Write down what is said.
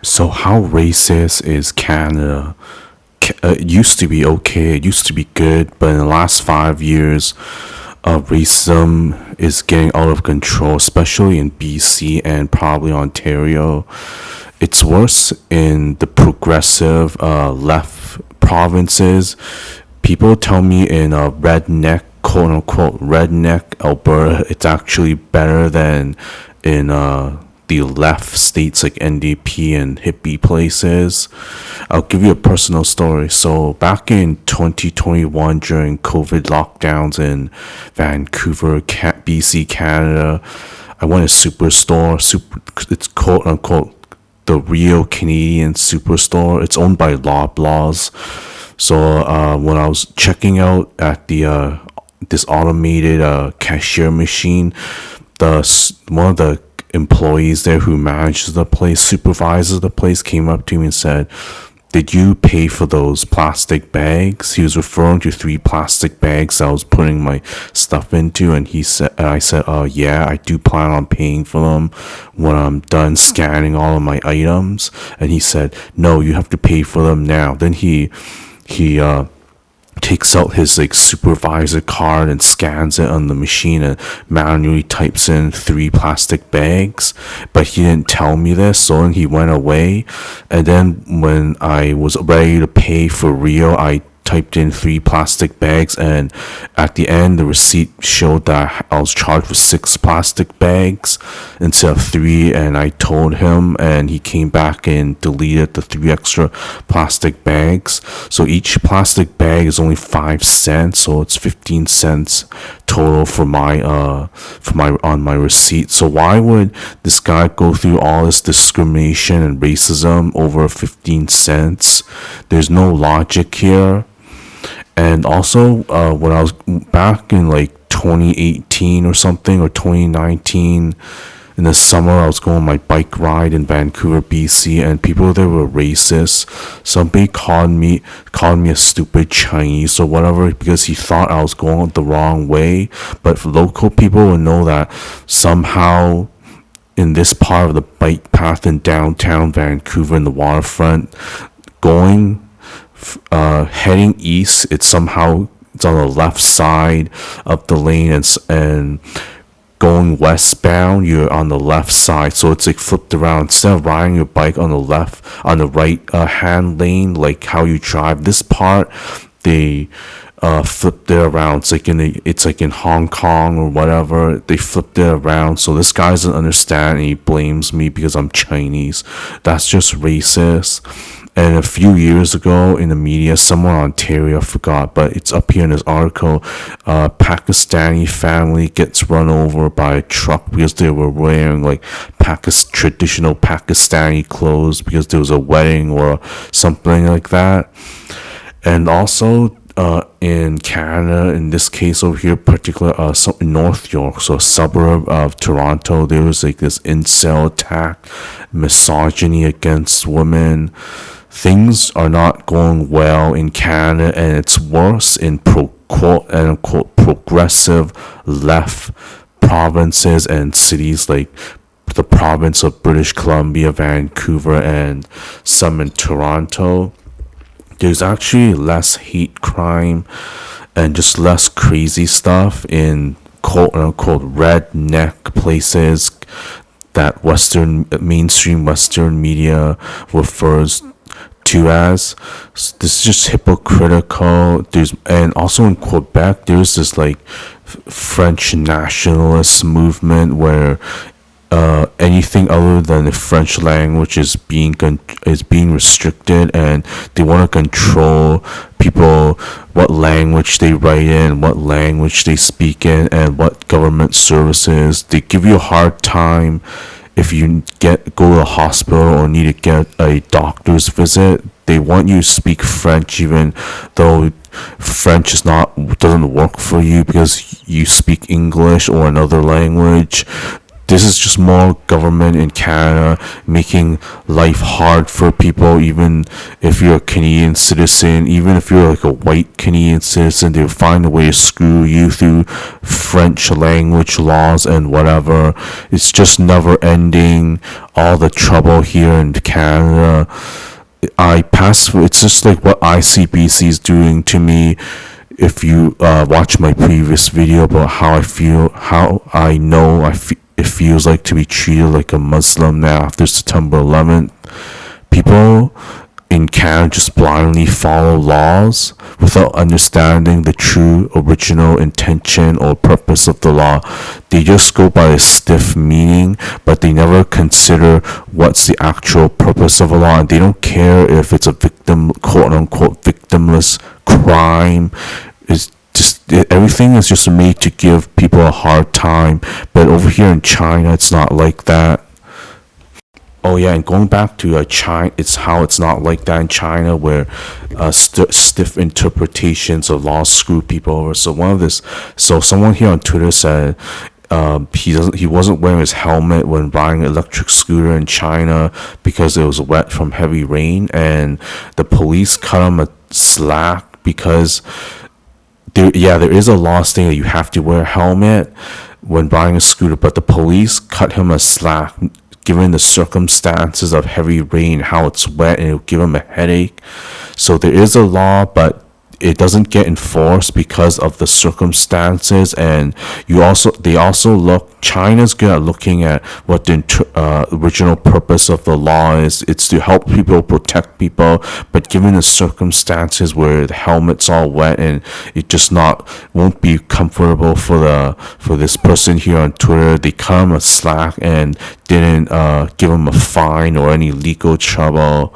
So how racist is Canada? It used to be okay, it used to be good, but in the last 5 years, racism is getting out of control, especially in BC and probably Ontario. It's worse in the progressive left provinces. People tell me in a redneck, quote unquote, redneck Alberta, it's actually better than in the left states like NDP and hippie places. I'll give you a personal story. So back in 2021 during COVID lockdowns in Vancouver, BC, Canada, I went to Superstore. It's quote unquote the real Canadian Superstore. It's owned by Loblaws. So when I was checking out at the this automated cashier machine, one of the employees there who manages the place, supervises the place, came up to me and said, "Did you pay for those plastic bags?" He was referring to 3 plastic bags I was putting my stuff into, and I said, yeah, I do plan on paying for them when I'm done scanning all of my items." And he said, "No, you have to pay for them now." Then he takes out his like supervisor card and scans it on the machine and manually types in 3 plastic bags, but he didn't tell me this. So then he went away, and then when I was ready to pay for real, I typed in 3 plastic bags, and at the end the receipt showed that I was charged for 6 plastic bags instead of 3. And I told him, and he came back and deleted the 3 extra plastic bags. So each plastic bag is only 5 cents, so it's 15 cents total for my on my receipt. So why would this guy go through all this discrimination and racism over 15 cents? There's no logic here. And also, when I was back in like 2018 or something, or 2019, in the summer, I was going on my bike ride in Vancouver, BC, and people there were racist. Somebody called me a stupid Chinese or whatever because he thought I was going the wrong way. But local people would know that somehow in this part of the bike path in downtown Vancouver in the waterfront, going heading east, it's on the left side of the lane, and going westbound, you're on the left side. So it's like flipped around. Instead of riding your bike on the right hand lane, like how you drive this part, they flipped it around. It's like in Hong Kong or whatever. They flipped it around. So this guy doesn't understand, and he blames me because I'm Chinese. That's just racist. And a few years ago in the media, somewhere in Ontario, I forgot, but it's up here in this article, a Pakistani family gets run over by a truck because they were wearing like traditional Pakistani clothes because there was a wedding or something like that. And also in Canada, in this case over here, particular North York, so a suburb of Toronto, there was like this incel attack, misogyny against women. Things are not going well in Canada, and it's worse in quote unquote progressive left provinces and cities like the province of British Columbia, Vancouver, and some in Toronto. There's actually less hate crime and just less crazy stuff in quote unquote redneck places that mainstream Western media refers to as. This is just hypocritical. And also in Quebec, there's this like French nationalist movement where anything other than the French language is being restricted, and they want to control people, what language they write in, what language they speak in, and what government services. They give you a hard time if you go to the hospital or need to get a doctor's visit. They want you to speak French even though French doesn't work for you because you speak English or another language. this is just more government in Canada making life hard for people. Even if you're a Canadian citizen, even if you're like a white Canadian citizen, they'll find a way to screw you through French language laws and whatever. It's just never ending. All the trouble here in Canada. It's just like what ICBC is doing to me. If you watch my previous video about how I know it feels like to be treated like a Muslim now after September 11th. People in Canada just blindly follow laws without understanding the true original intention or purpose of the law. They just go by a stiff meaning, but they never consider what's the actual purpose of a law, and they don't care if it's a quote unquote victimless crime. It's just everything is just made to give people a hard time. But over here in China, it's not like that. Oh yeah, and going back to China, it's not like that in China, where stiff interpretations of laws screw people over. So someone here on Twitter said he wasn't wearing his helmet when riding an electric scooter in China because it was wet from heavy rain, and the police cut him a slack because there is a law stating that you have to wear a helmet when riding a scooter, but the police cut him a slack given the circumstances of heavy rain, how it's wet, and it'll give him a headache. So there is a law, but it doesn't get enforced because of the circumstances. And China's good at looking at what the original purpose of the law is. It's to help people, protect people, but given the circumstances where the helmet's all wet and it just won't be comfortable for this person here on Twitter, they cut him a slack and didn't give him a fine or any legal trouble.